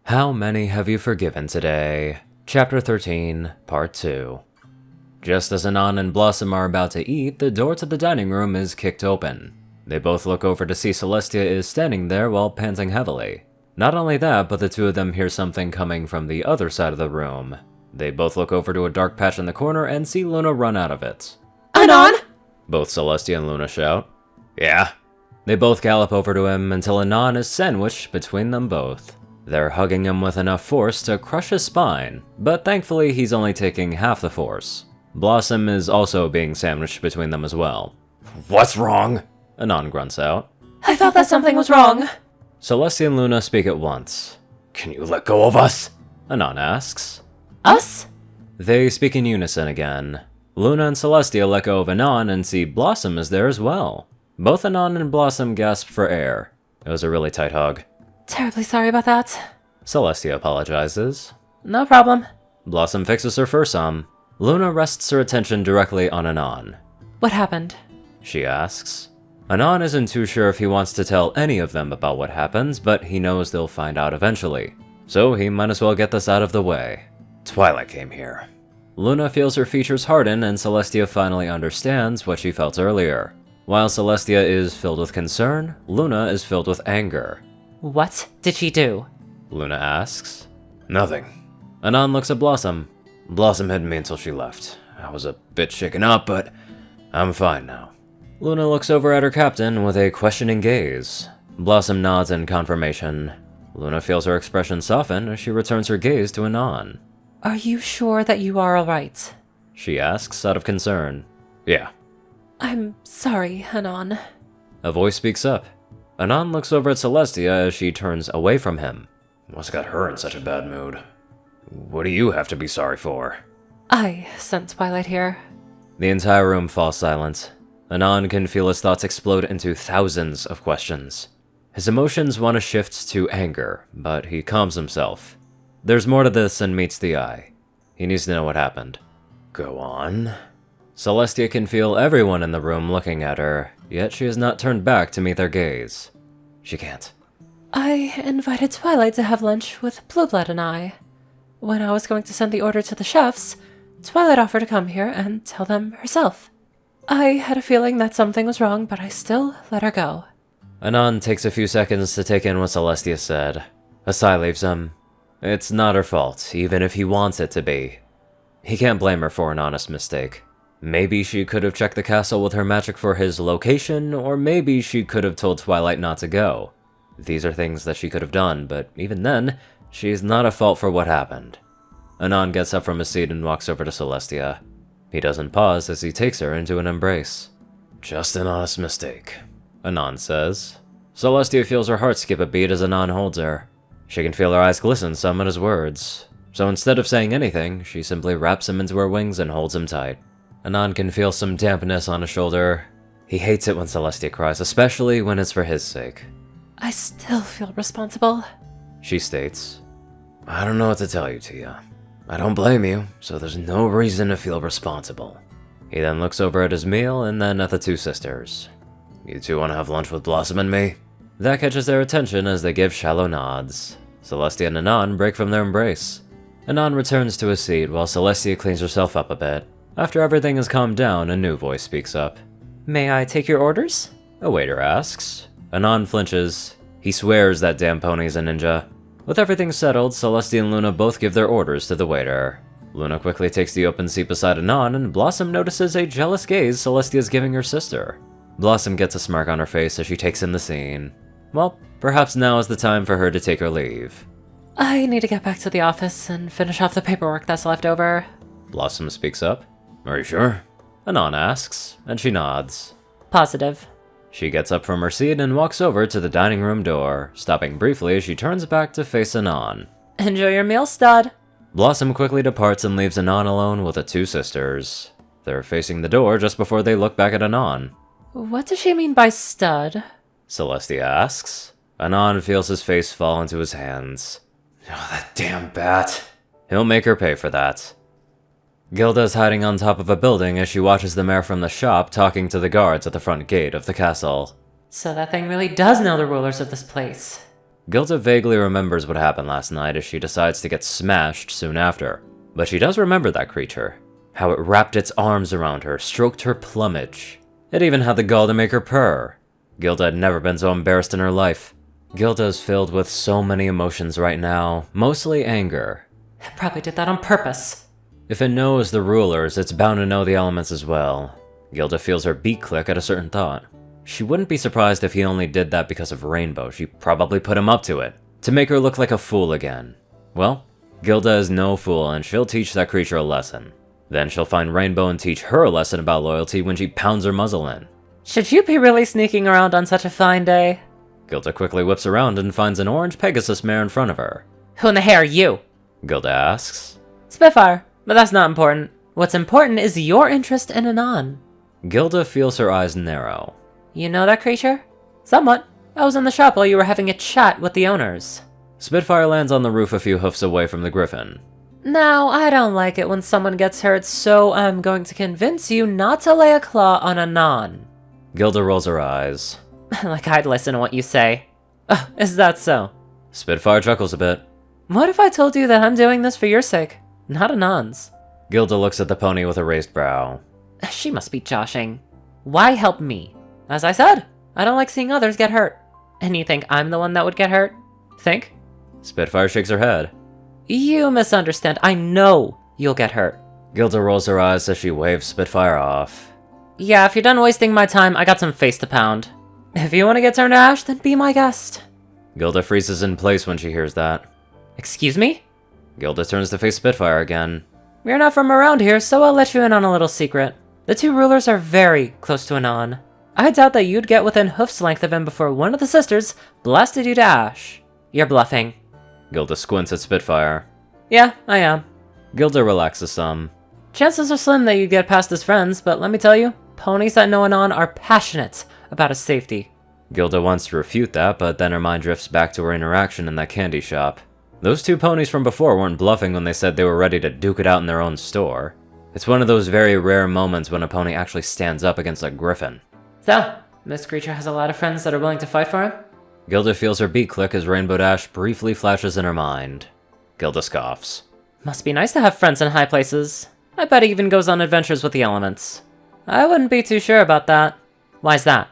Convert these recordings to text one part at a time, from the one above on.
How many have you forgiven today? Chapter 13, Part 2. Just as Anon and Blossom are about to eat, the door to the dining room is kicked open. They both look over to see Celestia is standing there while panting heavily. Not only that, but the two of them hear something coming from the other side of the room. They both look over to a dark patch in the corner and see Luna run out of it. Anon! Both Celestia and Luna shout. Yeah? They both gallop over to him until Anon is sandwiched between them both. They're hugging him with enough force to crush his spine, but thankfully he's only taking half the force. Blossom is also being sandwiched between them as well. What's wrong? Anon grunts out. I thought that something was wrong. Celestia and Luna speak at once. Can you let go of us? Anon asks. Us? They speak in unison again. Luna and Celestia let go of Anon and see Blossom is there as well. Both Anon and Blossom gasp for air. It was a really tight hug. Terribly sorry about that. Celestia apologizes. No problem. Blossom fixes her fursum. Luna rests her attention directly on Anon. What happened? She asks. Anon isn't too sure if he wants to tell any of them about what happens, but he knows they'll find out eventually. So he might as well get this out of the way. Twilight came here. Luna feels her features harden and Celestia finally understands what she felt earlier. While Celestia is filled with concern, Luna is filled with anger. What did she do? Luna asks. Nothing. Anon looks at Blossom. Blossom hid me until she left. I was a bit shaken up, but I'm fine now. Luna looks over at her captain with a questioning gaze. Blossom nods in confirmation. Luna feels her expression soften as she returns her gaze to Anon. Are you sure that you are alright? She asks out of concern. Yeah. I'm sorry, Anon. A voice speaks up. Anon looks over at Celestia as she turns away from him. What's got her in such a bad mood? What do you have to be sorry for? I sent Twilight here. The entire room falls silent. Anon can feel his thoughts explode into thousands of questions. His emotions want to shift to anger, but he calms himself. There's more to this than meets the eye. He needs to know what happened. Go on. Celestia can feel everyone in the room looking at her, yet she has not turned back to meet their gaze. She can't. I invited Twilight to have lunch with Blueblood and I. When I was going to send the order to the chefs, Twilight offered to come here and tell them herself. I had a feeling that something was wrong, but I still let her go. Anon takes a few seconds to take in what Celestia said. A sigh leaves him. It's not her fault, even if he wants it to be. He can't blame her for an honest mistake. Maybe she could have checked the castle with her magic for his location, or maybe she could have told Twilight not to go. These are things that she could have done, but even then, she's not at fault for what happened. Anon gets up from his seat and walks over to Celestia. He doesn't pause as he takes her into an embrace. Just an honest mistake, Anon says. Celestia feels her heart skip a beat as Anon holds her. She can feel her eyes glisten some at his words. So instead of saying anything, she simply wraps him into her wings and holds him tight. Anon can feel some dampness on his shoulder. He hates it when Celestia cries, especially when it's for his sake. I still feel responsible. She states. I don't know what to tell you, Tia. I don't blame you, so there's no reason to feel responsible. He then looks over at his meal and then at the two sisters. You two want to have lunch with Blossom and me? That catches their attention as they give shallow nods. Celestia and Anon break from their embrace. Anon returns to his seat while Celestia cleans herself up a bit. After everything has calmed down, a new voice speaks up. May I take your orders? A waiter asks. Anon flinches. He swears that damn pony's a ninja. With everything settled, Celestia and Luna both give their orders to the waiter. Luna quickly takes the open seat beside Anon, and Blossom notices a jealous gaze Celestia is giving her sister. Blossom gets a smirk on her face as she takes in the scene. Well, perhaps now is the time for her to take her leave. I need to get back to the office and finish off the paperwork that's left over. Blossom speaks up. Are you sure? Anon asks, and she nods. Positive. She gets up from her seat and walks over to the dining room door, stopping briefly as she turns back to face Anon. Enjoy your meal, stud. Blossom quickly departs and leaves Anon alone with the two sisters. They're facing the door just before they look back at Anon. What does she mean by stud? Celestia asks. Anon feels his face fall into his hands. Oh, that damn bat. He'll make her pay for that. Gilda is hiding on top of a building as she watches the mayor from the shop talking to the guards at the front gate of the castle. So that thing really does know the rulers of this place. Gilda vaguely remembers what happened last night as she decides to get smashed soon after. But she does remember that creature. How it wrapped its arms around her, stroked her plumage. It even had the gall to make her purr. Gilda had never been so embarrassed in her life. Gilda is filled with so many emotions right now, mostly anger. I probably did that on purpose. If it knows the rulers, it's bound to know the elements as well. Gilda feels her beak click at a certain thought. She wouldn't be surprised if he only did that because of Rainbow. She probably put him up to it, to make her look like a fool again. Well, Gilda is no fool, and she'll teach that creature a lesson. Then she'll find Rainbow and teach her a lesson about loyalty when she pounds her muzzle in. Should you be really sneaking around on such a fine day? Gilda quickly whips around and finds an orange Pegasus mare in front of her. Who in the hell are you? Gilda asks. Spitfire, but that's not important. What's important is your interest in Anon. Gilda feels her eyes narrow. You know that creature? Somewhat. I was in the shop while you were having a chat with the owners. Spitfire lands on the roof a few hoofs away from the griffin. Now, I don't like it when someone gets hurt, so I'm going to convince you not to lay a claw on Anon. Gilda rolls her eyes. Like I'd listen to what you say. Is that so? Spitfire chuckles a bit. What if I told you that I'm doing this for your sake, not Anon's? Gilda looks at the pony with a raised brow. She must be joshing. Why help me? As I said, I don't like seeing others get hurt. And you think I'm the one that would get hurt? Think? Spitfire shakes her head. You misunderstand. I know you'll get hurt. Gilda rolls her eyes as she waves Spitfire off. Yeah, if you're done wasting my time, I got some face to pound. If you want to get turned to ash, then be my guest. Gilda freezes in place when she hears that. Excuse me? Gilda turns to face Spitfire again. You're not from around here, so I'll let you in on a little secret. The two rulers are very close to Anon. I doubt that you'd get within hoof's length of him before one of the sisters blasted you to ash. You're bluffing. Gilda squints at Spitfire. Yeah, I am. Gilda relaxes some. Chances are slim that you'd get past as friends, but let me tell you, ponies that know Anon are passionate about his safety. Gilda wants to refute that, but then her mind drifts back to her interaction in that candy shop. Those two ponies from before weren't bluffing when they said they were ready to duke it out in their own store. It's one of those very rare moments when a pony actually stands up against a griffin. So, this creature has a lot of friends that are willing to fight for him? Gilda feels her beak click as Rainbow Dash briefly flashes in her mind. Gilda scoffs. Must be nice to have friends in high places. I bet he even goes on adventures with the elements. I wouldn't be too sure about that. Why's that?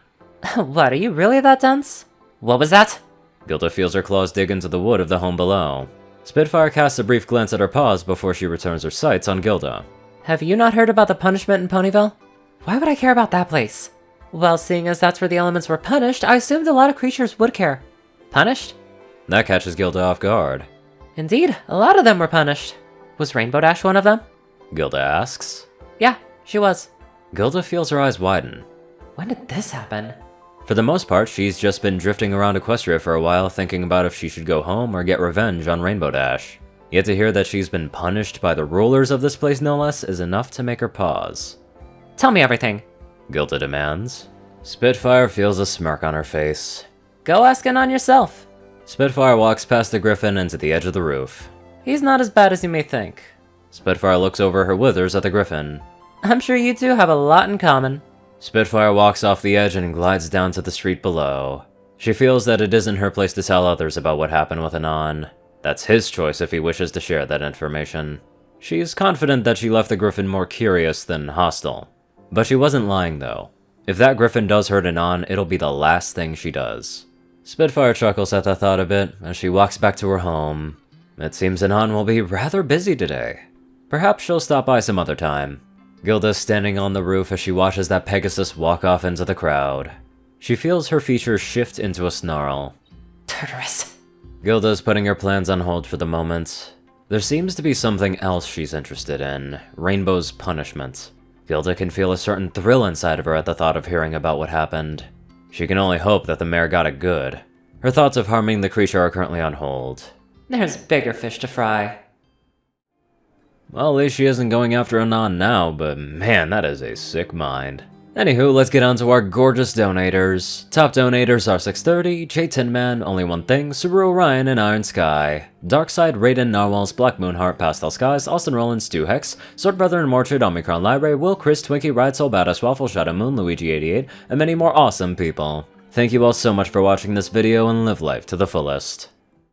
What, are you really that dense? What was that? Gilda feels her claws dig into the wood of the home below. Spitfire casts a brief glance at her paws before she returns her sights on Gilda. Have you not heard about the punishment in Ponyville? Why would I care about that place? Well, seeing as that's where the elements were punished, I assumed a lot of creatures would care. Punished? That catches Gilda off guard. Indeed, a lot of them were punished. Was Rainbow Dash one of them? Gilda asks. Yeah, she was. Gilda feels her eyes widen. When did this happen? For the most part, she's just been drifting around Equestria for a while, thinking about if she should go home or get revenge on Rainbow Dash. Yet to hear that she's been punished by the rulers of this place no less is enough to make her pause. Tell me everything. Gilda demands. Spitfire feels a smirk on her face. Go ask Anon yourself. Spitfire walks past the griffin and to the edge of the roof. He's not as bad as you may think. Spitfire looks over her withers at the griffin. I'm sure you two have a lot in common. Spitfire walks off the edge and glides down to the street below. She feels that it isn't her place to tell others about what happened with Anon. That's his choice if he wishes to share that information. She's confident that she left the griffin more curious than hostile. But she wasn't lying though. If that griffin does hurt Anon, it'll be the last thing she does. Spitfire chuckles at the thought a bit as she walks back to her home. It seems Anon will be rather busy today. Perhaps she'll stop by some other time. Gilda's standing on the roof as she watches that Pegasus walk off into the crowd. She feels her features shift into a snarl. Tartarus. Gilda's putting her plans on hold for the moment. There seems to be something else she's interested in, Rainbow's punishment. Gilda can feel a certain thrill inside of her at the thought of hearing about what happened. She can only hope that the mare got it good. Her thoughts of harming the creature are currently on hold. There's bigger fish to fry. Well, at least she isn't going after Anon now, but man, that is a sick mind. Anywho, let's get on to our gorgeous donators. Top donators are 630, J Tinman, Only One Thing, Ceru, Orion, and IronSky. Darkside, Rayden, Narwhals, Blackmoonheart, Pastel Skies, Austin Rolan, Stu Hex, Sword Brother and Mordred, Omicron, Lyrae, Will, Chris, Twinkie, Ride Soul, Badass, Waffle, Shadow Moon, Luigi88, and many more awesome people. Thank you all so much for watching this video and live life to the fullest.